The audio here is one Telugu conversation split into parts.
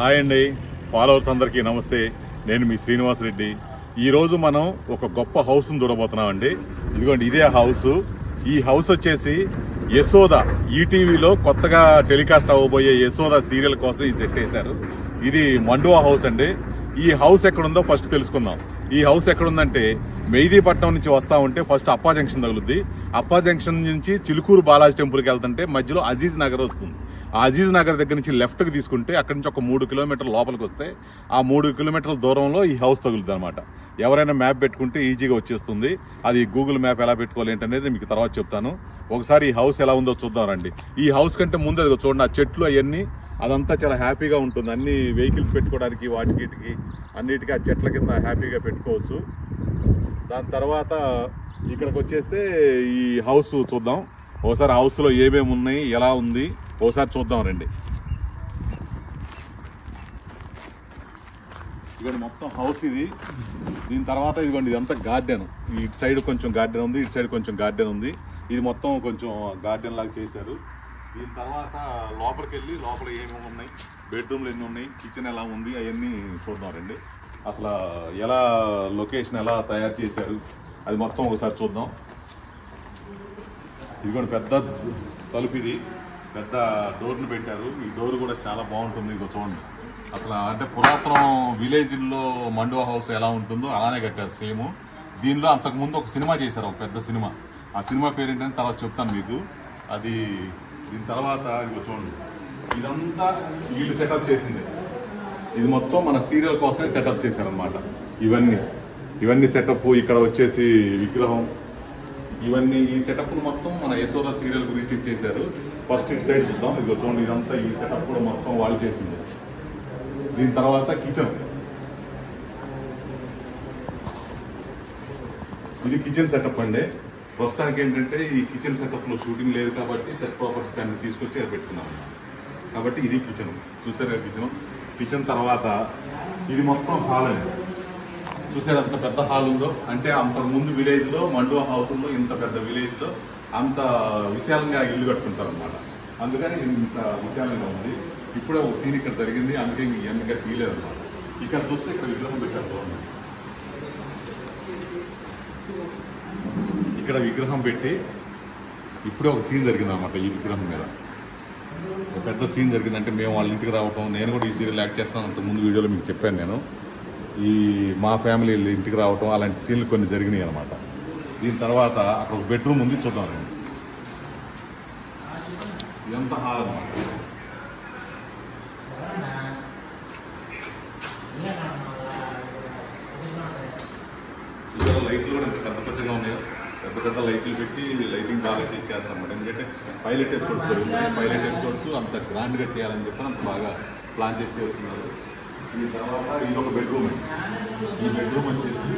హాయ్ అండి, ఫాలోవర్స్ అందరికీ నమస్తే. నేను మీ శ్రీనివాస్ రెడ్డి. ఈరోజు మనం ఒక గొప్ప హౌస్ను చూడబోతున్నాం అండి. ఇదిగోండి, ఇదే హౌస్. ఈ హౌస్ వచ్చేసి యశోద ఈటీవీలో కొత్తగా టెలికాస్ట్ అవ్వబోయే యశోద సీరియల్ కోసం ఈ సెట్ వేశారు. ఇది మండువా హౌస్ అండి. ఈ హౌస్ ఎక్కడుందో ఫస్ట్ తెలుసుకుందాం. ఈ హౌస్ ఎక్కడుందంటే మెహదీపట్నం నుంచి వస్తా ఉంటే ఫస్ట్ అప్పా జంక్షన్ తగులుద్ది. అప్పా జంక్షన్ నుంచి చిలుకూరు బాలాజీ టెంపుల్కి వెళ్తుంటే మధ్యలో అజీజ్ నగర్ వస్తుంది. ఆ అజీజ్ నగర్ దగ్గర నుంచి లెఫ్ట్కి తీసుకుంటే అక్కడి నుంచి ఒక 3 కిలోమీటర్ల లోపలికి వస్తే ఆ 3 కిలోమీటర్ల దూరంలో ఈ హౌస్ తగులుతుంది అనమాట. ఎవరైనా మ్యాప్ పెట్టుకుంటే ఈజీగా వచ్చేస్తుంది. అది గూగుల్ మ్యాప్ ఎలా పెట్టుకోవాలి ఏంటనేది మీకు తర్వాత చెప్తాను. ఒకసారి ఈ హౌస్ ఎలా ఉందో చూద్దాం రండి. ఈ హౌస్ కంటే ముందు అది చూడండి, ఆ చెట్లు అవన్నీ అదంతా చాలా హ్యాపీగా ఉంటుంది. అన్ని వెహికల్స్ పెట్టుకోవడానికి వాటికి అన్నిటికీ ఆ చెట్ల కింద హ్యాపీగా పెట్టుకోవచ్చు. దాని తర్వాత ఇక్కడికి వచ్చేస్తే ఈ హౌస్ చూద్దాం. ఒకసారి హౌస్లో ఏమేమి ఉన్నాయి, ఎలా ఉంది ఒకసారి చూద్దాం రండి. ఇదిగోండి మొత్తం హౌస్ ఇది. దీని తర్వాత ఇదిగోండి ఇదంతా గార్డెన్. ఇటు సైడ్ కొంచెం గార్డెన్ ఉంది, ఇటు సైడ్ కొంచెం గార్డెన్ ఉంది. ఇది మొత్తం కొంచెం గార్డెన్ లాగా చేశారు. దీని తర్వాత లోపలికి వెళ్ళి లోపల ఏమేమి ఉన్నాయి, బెడ్రూమ్లు ఎన్ని ఉన్నాయి, కిచెన్ ఎలా ఉంది అవన్నీ చూద్దాం రండి. అసలు ఎలా లొకేషన్ ఎలా తయారు చేశారు అది మొత్తం ఒకసారి చూద్దాం. ఇదిగోండి పెద్ద తలుపు, ఇది పెద్ద డోర్ని పెట్టారు. ఈ డోర్ కూడా చాలా బాగుంటుంది. ఇదిగో చూడండి, అసలు అంటే పురాతనం విలేజ్లో మండువా హౌస్ ఎలా ఉంటుందో అలానే కట్టారు సేమ్. దీనిలో అంతకుముందు ఒక సినిమా చేశారు, ఒక పెద్ద సినిమా. ఆ సినిమా పేరు ఏంటంటే తర్వాత చెప్తాను మీకు. అది దీని తర్వాత ఇదిగో చూడండి, ఇదంతా వీళ్ళు సెటప్ చేసింది. ఇది మొత్తం మన సీరియల్ కోసమే సెటప్ చేశారనమాట. ఇవన్నీ సెటప్. ఇక్కడ వచ్చేసి విగ్రహం, ఇవన్నీ ఈ సెటప్ మొత్తం మన యశోద సీరియల్ గురించి చేశారు. ఫస్ట్ ఇటు సైడ్ చూద్దాం. ఇదిగో చూడండి, ఇదంతా ఈ సెటప్ కూడా మొత్తం వాళ్ళు చేసింది. దీని తర్వాత కిచెన్, ఇది కిచెన్ సెటప్ అండి. ప్రస్తుతానికి ఏంటంటే ఈ కిచెన్ సెటప్లో షూటింగ్ లేదు కాబట్టి సెట్ ప్రాపర్టీస్ అన్ని తీసుకొచ్చి అది పెట్టుకున్నాం కాబట్టి ఇది కిచెన్. చూసారు కదా కిచెన్ తర్వాత ఇది మొత్తం హాల్ అండి. చూసారు అంత పెద్ద హాల్ ఉందో, అంటే అంతకుముందు విలేజ్లో మండువా హౌస్లో ఇంత పెద్ద విలేజ్లో అంత విశాలంగా ఇల్లు కట్టుకుంటారు అనమాట. అందుకని ఇంత విశాలంగా ఉంది. ఇప్పుడే ఒక సీన్ ఇక్కడ జరిగింది, అందుకే ఇవన్నీగా తీయలేదు అనమాట. ఇక్కడ చూస్తే ఇక్కడ విగ్రహం పెట్టారు చూడండి. ఇక్కడ విగ్రహం పెట్టి ఇప్పుడే ఒక సీన్ జరిగింది అనమాట. ఈ విగ్రహం మీద ఒక పెద్ద సీన్ జరిగింది. అంటే మేము వాళ్ళ ఇంటికి రావటం, నేను కూడా ఈ సీరియల్ యాక్ట్ చేస్తాను. అంతకుముందు వీడియోలో మీకు చెప్పాను నేను. ఈ మా ఫ్యామిలీ ఇంటికి రావటం అలాంటి సీన్లు కొన్ని జరిగినాయి అనమాట. దీని తర్వాత అక్కడ ఒక బెడ్రూమ్ ఉంది, చూద్దాం నేను. ఇదంతా హాల్ అనమాట. చూసారా లైట్లు కూడా పెద్ద పెద్దగా ఉన్నాయో, పెద్ద లైట్లు పెట్టి లైటింగ్ బాగా చేస్తారు అనమాట. ఎందుకంటే పైలట్ ఎపిసోడ్స్ జరుగుతాయి. పైలట్ ఎపిసోడ్స్ అంత గ్రాండ్గా చేయాలని చెప్పి అంత బాగా ప్లాన్ చేసి చేస్తున్నారు. ఈ తర్వాత ఇది ఒక బెడ్రూమ్ అండి. ఈ బెడ్రూమ్ వచ్చేసి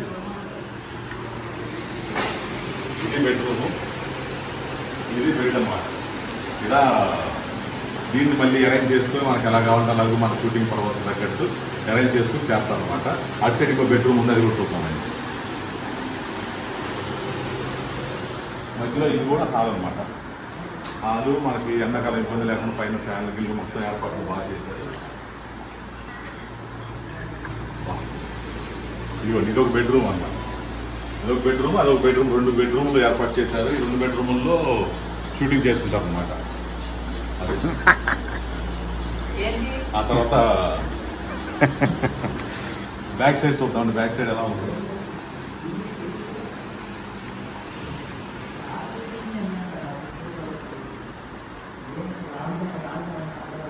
ఇది బెడ్రూము, ఇది బెడ్ అన్నమాట. ఇలా దీన్ని మళ్ళీ అరేంజ్ చేసుకుని మనకి ఎలా కావాలంటే అలాగే మన షూటింగ్ పర్వతం తగ్గట్టు అరేంజ్ చేసుకుని చేస్తారనమాట. అటు సైడ్ ఇంకో బెడ్రూమ్ ఉంది, అది కూడా చూద్దామండి. మధ్యలో ఇది కూడా హాల్ అనమాట. హాలు మనకి ఎండాకాలం ఇబ్బంది లేకుండా పైన ఫ్యాన్లు గిల్లు మొత్తం ఏర్పాట్లు బాగా చేశారు. ఇదిగోండి, ఇదొక బెడ్రూమ్ అన్నమాట. ఇదొక బెడ్రూమ్, అదొక బెడ్రూమ్, 2 బెడ్రూమ్లు ఏర్పాటు చేశారు. ఈ 2 బెడ్రూముల్లో షూటింగ్ చేసుకుంటారు అనమాట. ఆ తర్వాత బ్యాక్ సైడ్ చూద్దామండి. బ్యాక్ సైడ్ ఎలా ఉంటుంది.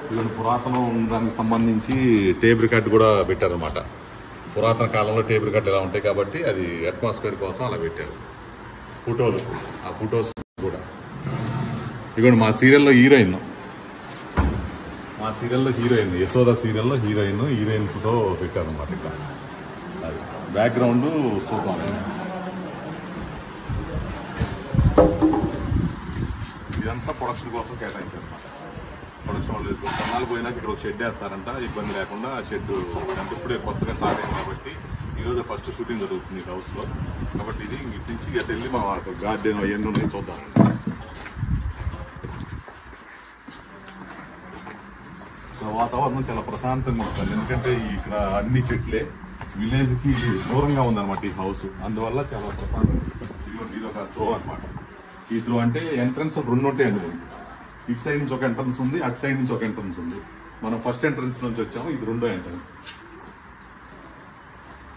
ఇదిగోండి, పురాతనం దానికి సంబంధించి టేప్ రికార్డ్ కూడా పెట్టారనమాట. పురాతన కాలంలో టేప్ రికార్డు ఎలా ఉంటాయి కాబట్టి అది అట్మాస్ఫియర్ కోసం అలా పెట్టారు. ఫోటోలు, ఆ ఫొటోస్ కూడా. ఇదిగోండి మా సీరియల్లో హీరోయిన్, యశోద సీరియల్లో హీరోయిన్ ఫోటో పెట్టారనమాట. ఇక్కడ అది బ్యాక్గ్రౌండ్ చూద్దాం. ఇదంతా ప్రొడక్షన్ కోసం కేటాయించారు అనమాట. ప్రొడక్షన్ వాళ్ళు కొన్నాళ్ళు పోయినాక ఇక్కడ ఒక షెడ్ వేస్తారంట, ఇబ్బంది లేకుండా. ఆ షెడ్ అంటే ఇప్పుడే కొత్తగా స్టార్ట్ అయింది కాబట్టి ఈరోజు ఫస్ట్ షూటింగ్ జరుగుతుంది హౌస్లో. కాబట్టి ఇది ఇటు నుంచి అటు వెళ్ళి మా గార్డెన్ అవన్నీ ఉన్నాయి చూద్దాం. ఇక్కడ వాతావరణం చాలా ప్రశాంతంగా ఉంటుంది, ఎందుకంటే ఇక్కడ అన్ని చెట్లే, విలేజ్ కి దూరంగా ఉందన్నమాట ఈ హౌస్, అందువల్ల చాలా ప్రశాంతం. ఇది ఒక త్రో అనమాట. ఈ త్రో అంటే ఎంట్రన్స్ 2 ఉంటాయండి. ఇటు సైడ్ నుంచి ఒక ఎంట్రన్స్ ఉంది, అటు సైడ్ నుంచి ఒక ఎంట్రన్స్ ఉంది. మనం ఫస్ట్ ఎంట్రన్స్ నుంచి వచ్చాము, ఇది 2వ ఎంట్రన్స్.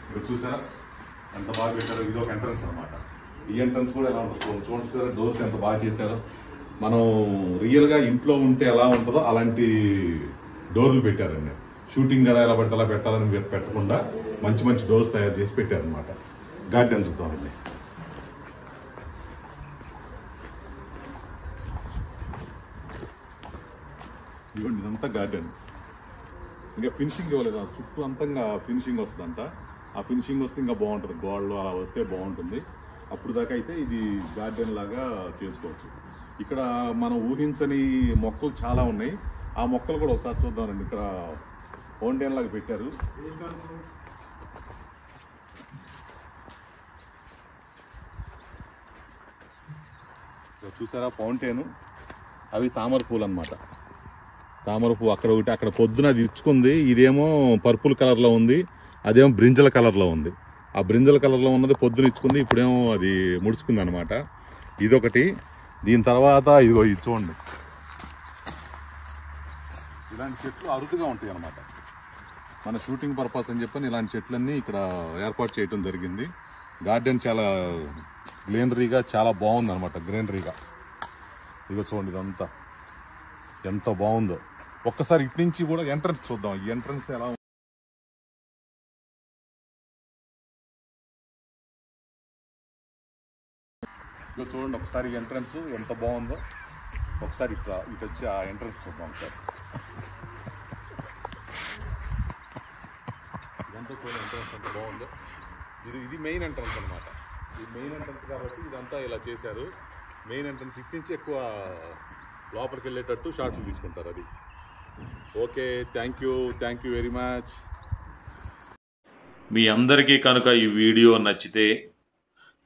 ఇక్కడ చూసారా ఎంత బాగా పెట్టారో, ఇది ఒక ఎంట్రన్స్ అనమాట. ఈ ఎంట్రన్స్ కూడా ఎలా ఉంటుంది చూసారా, డోర్స్ ఎంత బాగా చేశారో. మనం రియల్ గా ఇంట్లో ఉంటే ఎలా ఉంటుందో అలాంటి డోర్లు పెట్టారండి. షూటింగ్ కదా ఎలా పడితే అలా పెట్టాలని పెట్టకుండా మంచి మంచి డోర్స్ తయారు చేసి పెట్టారనమాట. గార్డెన్ చూద్దామండి. ఇవ్వండి, ఇదంతా గార్డెన్. ఇంకా ఫినిషింగ్ ఇవ్వలేదు, చుట్టూ అంతంగా ఫినిషింగ్ వస్తుందంట. ఆ ఫినిషింగ్ వస్తే ఇంకా బాగుంటుంది, గోడలు అలా వస్తే బాగుంటుంది. అప్పుడు దాకా అయితే ఇది గార్డెన్ లాగా చేసుకోవచ్చు. ఇక్కడ మనం ఊహించని మొక్కలు చాలా ఉన్నాయి. ఆ మొక్కలు కూడా ఒకసారి చూద్దామండి. ఇక్కడ ఫౌంటైన్ లాగా పెట్టారు. చూసారా ఫౌంటైన్, అవి తామర పూలు అనమాట. తామర పువ్వు అక్కడ ఒకటి, అక్కడ పొద్దున అది ఇచ్చుకుంది. ఇదేమో పర్పుల్ కలర్లో ఉంది, అదేమో బ్రింజల కలర్లో ఉంది. ఆ బ్రింజల కలర్లో ఉన్నది పొద్దున ఇచ్చుకుంది, ఇప్పుడేమో అది ముడుచుకుంది అనమాట. ఇదొకటి. దీని తర్వాత ఇదిగో ఇది చూడండి, ఇలాంటి చెట్లు అరుదుగా ఉంటాయి అనమాట. మన షూటింగ్ పర్పస్ అని చెప్పని ఇలాంటి చెట్లన్నీ ఇక్కడ ఏర్పాటు చేయడం జరిగింది. గార్డెన్ చాలా గ్రీనరీగా చాలా బాగుంది అనమాట, గ్రీనరీగా. ఇదిగో చూడండి, ఇదంతా ఎంత బాగుందో. ఒక్కసారి ఇటు నుంచి కూడా ఎంట్రన్స్ చూద్దాం. ఈ ఎంట్రన్స్ ఎలా ఇదిగో చూడండి, ఒకసారి ఎంట్రన్స్ ఎంత బాగుందో. ఒకసారి ఇటు వచ్చి ఆ ఎంట్రన్స్ చూద్దాం ఒకసారి. ఇదంతా చూడండి ఎంట్రన్స్ ఎంత బాగుందో. ఇది మెయిన్ ఎంట్రన్స్ అనమాట. ఇది మెయిన్ ఎంట్రన్స్ కాబట్టి ఇదంతా ఇలా చేశారు. మెయిన్ ఎంట్రన్స్ ఇటు నుంచి ఎక్కువ లోపలికి వెళ్ళేటట్టు షార్ట్లు తీసుకుంటారు. అది okay. Thank you very much. మీ అందరికీ కనుక ఈ వీడియో నచ్చితే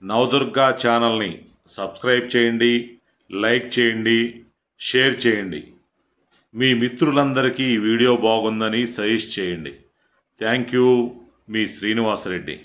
నవదుర్గా ఛానల్ని సబ్స్క్రైబ్ చేయండి, లైక్ చేయండి, షేర్ చేయండి. మీ మిత్రులందరికీ ఈ వీడియో బాగుందని సజెస్ట్ చేయండి. Thank you. మీ శ్రీనివాసరెడ్డి.